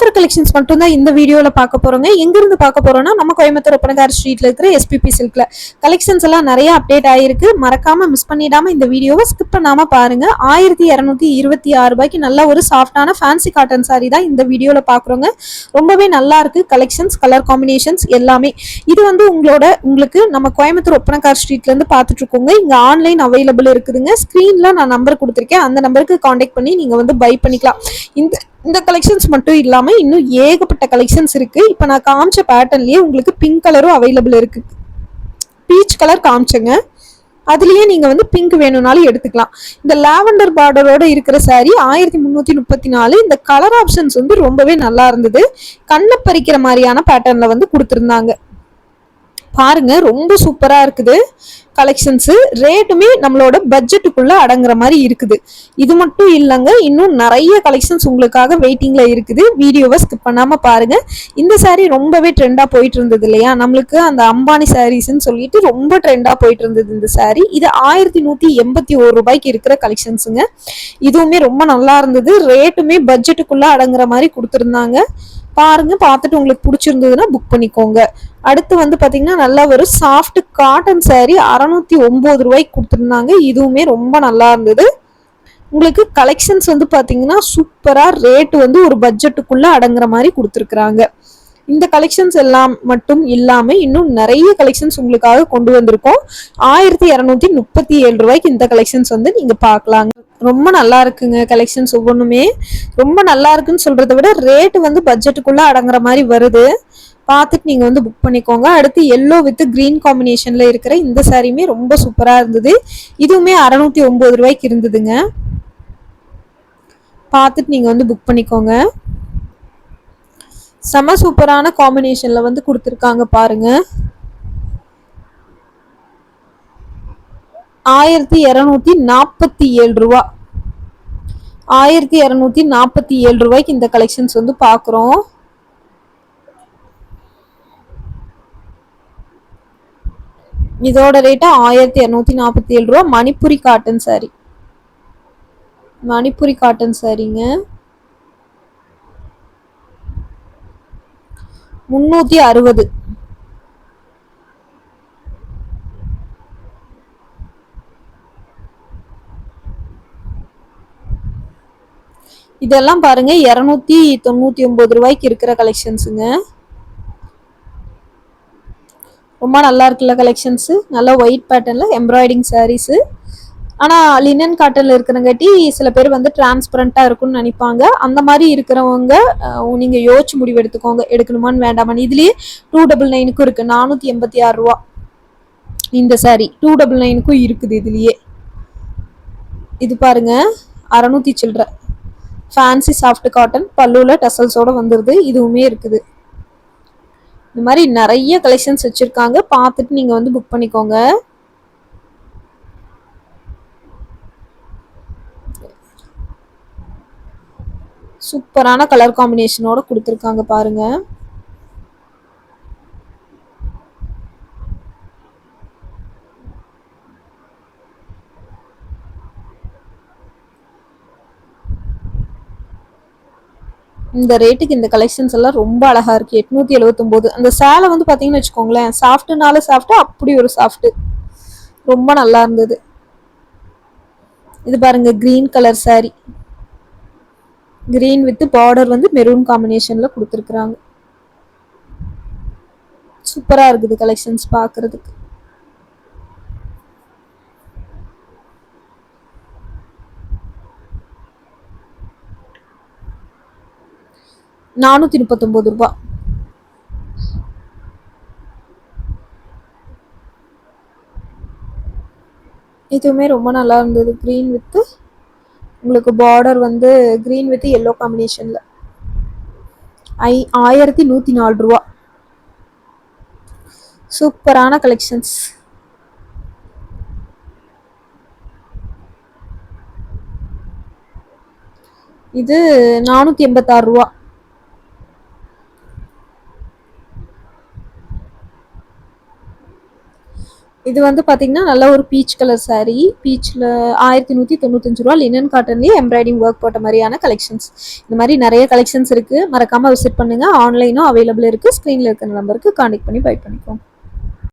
Offer collections மட்டும் தான் இந்த வீடியோல பார்க்க போறோங்க. எங்க இருந்து பார்க்க போறோம்னா நம்ம கோயம்புத்தூர் ஒப்பனகார் ஸ்ட்ரீட்ல இருக்கிற எஸ்பிபி சில்க்ல கலெக்ஷன்ஸ் எல்லாம் நிறைய அப்டேட் ஆயிருக்கு. மறக்காம மிஸ் பண்ணிடாம இந்த வீடியோவை ஸ்கிப் பண்ணாம பாருங்க. 1226 ரூபாய்க்கு நல்ல ஒரு சாஃப்டான ஃபேன்சி காட்டன் சாரி தான் இந்த வீடியோல பாக்குறோங்க. ரொம்பவே நல்லா இருக்கு கலெக்ஷன்ஸ், கலர் காம்பினேஷன்ஸ் எல்லாமே. இது வந்து உங்களுக்கு நம்ம கோயம்புத்தூர் ஒப்பனகார் ஸ்ட்ரீட்ல இருந்து பார்த்துட்டு இருக்கோங்க. இங்க ஆன்லைன் அவைலபிள் இருக்குதுங்க. ஸ்கிரீன்ல நான் நம்பர் கொடுத்துருக்கேன். அந்த நம்பருக்கு கான்டாக்ட் பண்ணி நீங்க வந்து பை பண்ணிக்கலாம். இந்த கலெக்ஷன்ஸ் மட்டும் இல்லாம இன்னும் ஏகப்பட்ட கலெக்ஷன்ஸ் இருக்கு. இப்ப நான் காமிச்ச பேட்டர்ன்லயே உங்களுக்கு பிங்க் கலரும் அவைலபிள் இருக்கு. பீச் கலர் காமிச்சங்க, அதுலயே நீங்க வந்து பிங்க் வேணும்னாலும் எடுத்துக்கலாம். இந்த லாவெண்டர் பார்டரோட இருக்கிற சாரி 1334. இந்த கலர் ஆப்ஷன்ஸ் வந்து ரொம்பவே நல்லா இருந்தது. கண்ணை பறிக்கிற மாதிரியான பேட்டர்ன்ல வந்து கொடுத்துருந்தாங்க. பாருங்க, ரொம்ப சூப்பரா இருக்குது கலெக்ஷன்ஸ். ரேட்டுமே நம்மளோட பட்ஜெட்டுக்குள்ள அடங்குற மாதிரி இருக்குது. இது மட்டும் இல்லைங்க, இன்னும் நிறைய கலெக்ஷன்ஸ் உங்களுக்காக வெயிட்டிங்ல இருக்குது. வீடியோவை ஸ்கிப் பண்ணாம பாருங்க. இந்த சாரீ ரொம்பவே ட்ரெண்டா போயிட்டு இருந்தது இல்லையா, நம்மளுக்கு அந்த அம்பானி சாரீஸ்ன்னு சொல்லிட்டு ரொம்ப ட்ரெண்டா போயிட்டு இருந்தது இந்த சாரீ. இது 1181 ரூபாய்க்கு இருக்கிற கலெக்ஷன்ஸுங்க. இதுவுமே ரொம்ப நல்லா இருந்தது. ரேட்டுமே பட்ஜெட்டுக்குள்ள அடங்குற மாதிரி கொடுத்துருந்தாங்க. பாருங்க, பார்த்துட்டு உங்களுக்கு பிடிச்சிருந்ததுன்னா புக் பண்ணிக்கோங்க. அடுத்து வந்து பாத்தீங்கன்னா நல்ல ஒரு சாஃப்ட் காட்டன் சாரி 609 ரூபாய்க்கு கொடுத்துருந்தாங்க. இதுவுமே ரொம்ப நல்லா இருந்தது. உங்களுக்கு கலெக்ஷன்ஸ் வந்து பாத்தீங்கன்னா சூப்பரா, ரேட் வந்து ஒரு பட்ஜெட்டுக்குள்ள அடங்குற மாதிரி கொடுத்துருக்குறாங்க. இந்த கலெக்ஷன்ஸ் எல்லாம் மட்டும் இல்லாம இன்னும் நிறைய கலெக்ஷன்ஸ் உங்களுக்காக கொண்டு வந்திருக்கோம். 1237 ரூபாய்க்கு இந்த கலெக்ஷன்ஸ் வந்து நீங்க பாக்கலாங்க. ரொம்ப நல்லா இருக்குங்க கலெக்ஷன்ஸ். ஒவ்வொன்றுமே ரொம்ப நல்லா இருக்குன்னு சொல்றதை விட ரேட் வந்து பட்ஜெட்டுக்குள்ள அடங்குற மாதிரி வருது. பார்த்துட்டு நீங்க வந்து புக் பண்ணிக்கோங்க. அடுத்து எல்லோ வித் கிரீன் காம்பினேஷன்ல இருக்கிற இந்த சாரியுமே ரொம்ப சூப்பரா இருந்தது. இதுவுமே 609 ரூபாய்க்கு இருந்ததுங்க. பார்த்துட்டு நீங்க வந்து புக் பண்ணிக்கோங்க. செம சூப்பரான காம்பினேஷன்ல வந்து கொடுத்துருக்காங்க பாருங்க. 1247 ரூபா. 1247 ரூபாய்க்கு இந்த கலெக்ஷன்ஸ் வந்து பாக்குறோம். இதோட ரேட்டா 1247 ரூபா. Manipuri cotton sorry, Manipuri cotton சாரிங்க. 360. இதெல்லாம் பாருங்க 299 ரூபாய்க்கு இருக்கிற கலெக்ஷன்ஸுங்க. ரொம்ப நல்லா இருக்குல்ல கலெக்ஷன்ஸ். நல்லா ஒயிட் பேட்டர்ன்ல எம்ப்ராய்டிங் சாரீஸ். ஆனா லினன் காட்டன்ல இருக்கிறங்காட்டி சில பேர் வந்து டிரான்ஸ்பரண்டா இருக்கும்னு நினைப்பாங்க. அந்த மாதிரி இருக்கிறவங்க நீங்க யோசிச்சு முடிவு எடுத்துக்கோங்க, எடுக்கணுமான்னு வேண்டாமான்னு. இதுலயே 299க்கும் இருக்கு. 486 ரூபா இந்த சாரி. 299க்கும் இருக்குது இதுலயே. இது பாருங்க 600 சில்லற. ஃபேன்சி சாஃப்ட் காட்டன், பல்லுல டசல்ஸோட வந்துருது. இதுவுமே இருக்குது. இந்த மாதிரி நிறைய கலெக்ஷன்ஸ் வச்சிருக்காங்க. பார்த்துட்டு நீங்க வந்து புக் பண்ணிக்கோங்க. சூப்பரான கலர் காம்பினேஷனோட கொடுத்துருக்காங்க பாருங்க. இந்த ரேட்டுக்கு இந்த கலெக்ஷன்ஸ் எல்லாம் ரொம்ப அழகா இருக்கு. 879. அந்த சேலை வந்து பாத்தீங்கன்னு வச்சுக்கோங்களேன், சாஃப்ட்னால சாஃப்ட், அப்படி ஒரு சாஃப்ட். ரொம்ப நல்லா இருந்தது. இது பாருங்க, green colour sorry. Green with border வந்து மெரூன் காம்பினேஷன்ல கொடுத்துருக்காங்க. சூப்பரா இருக்குது கலெக்ஷன்ஸ் பாக்குறதுக்கு. ₹439. இதுவுமே ரொம்ப நல்லா இருந்தது. கிரீன் வித் உங்களுக்கு பார்டர் வந்து கிரீன் வித் எல்லோ காம்பினேஷன்ல 1104 ரூபா. சூப்பரான கலெக்ஷன்ஸ். இது 486 ரூபா. இது வந்து பார்த்தீங்கன்னா நல்ல ஒரு பீச் கலர் saree. பீச்சில் 1195 ரூபா. லினன் காட்டன்லேயே எம்ப்ராய்டிங் ஒர்க் போட்ட மாதிரியான கலெக்ஷன்ஸ். இந்த மாதிரி நிறைய கலெக்ஷன்ஸ் இருக்குது, மறக்காமல் விசிட் பண்ணுங்கள். ஆன்லைனும் அவைலபிள் இருக்குது. ஸ்க்ரீனில் இருக்கிற நம்பருக்கு கான்டெக்ட் பண்ணி பை பண்ணிக்கோங்க.